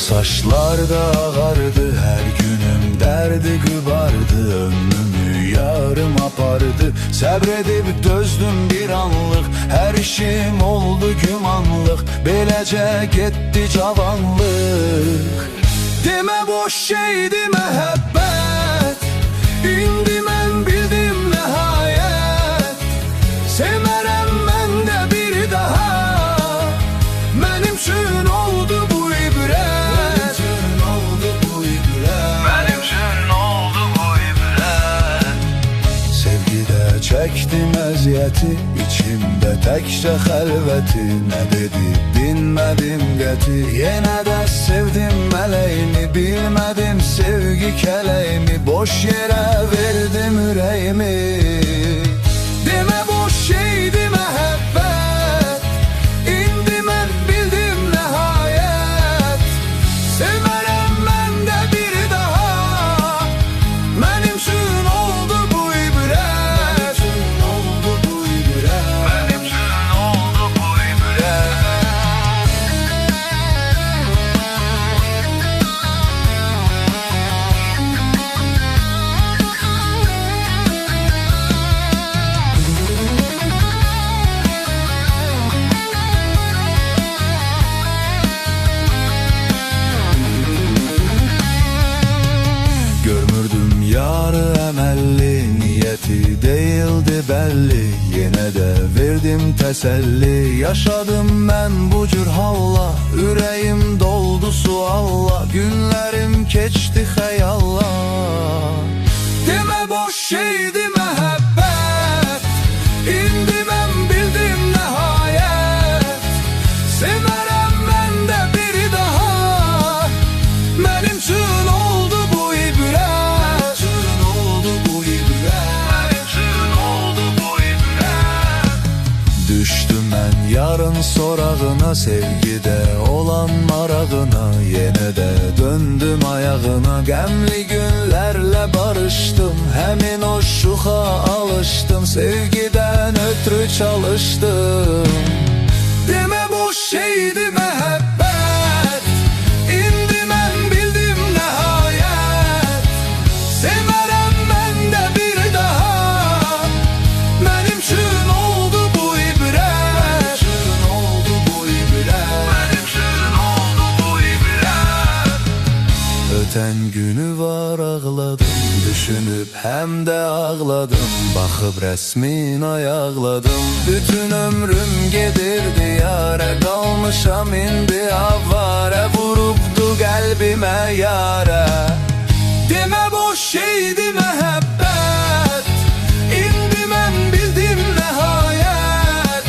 Saçlar da ağardı, her günüm derdi gübardı. Ömrümü yarım apardı, sabredip dözdüm bir anlık. Her işim oldu gümanlık, beləcə getdi cavanlık. Demə boş şeydi məhəbbət, indi mən bildim nəhayət. Sevmərəm mən də bir daha, mənim üçün oldu bu ibrət. Çektim əziyyəti, içimdə təkcə xəlvəti. Nə dedi dinmədim qəti, yenə də sevdim mələyimi. Bilmədim sevgi kələyimi, boş yerə verdim ürəyimi. Demə boş şeydi məhəbbət, indi mən bildim nəhayət. Sevmərəm mən də bir daha, mənim üçün oldu bu ibrət. Görmürdüm yarı əməlli, niyyəti deyildi bəlli. Yenə də verdim təsəlli, yaşadım mən bu cür halla. Ürəyim doldu sualla, günlərim keçdi xəyalla. Demə boş şeydi məhəbbət, indi mən bildim nəhayət. Sevmərəm mən də bir daha, mənim üçün oldu bu ibrət. Düşdüm mən yarın sorağına, sevgidə olan marağına. Yenə də döndüm ayağına, qəmli günlərlə barışdım. Həmin o şuxa alışdım, sevgidən ötrü çalışdım. Demə boş şeydi məhəbbət, indi mən bildim nəhayət. Sevmərəm mən də bir daha, mənim üçün oldu bu ibrət. Mənim üçün oldu bu ibrət. Ötən günü var ağladım, düşünüb həm də ağladım. Baxıb rəsmin ayaqladım, bütün ömrüm gedirdi yarə. Qalmışam indi avarə, vurubdu qəlbimə yarə. Demə boş şeydi məhəbbət, indi mən bildim nəhayət.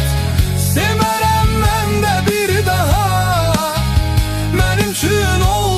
Sevmərəm mən də bir daha, mənim üçün oldu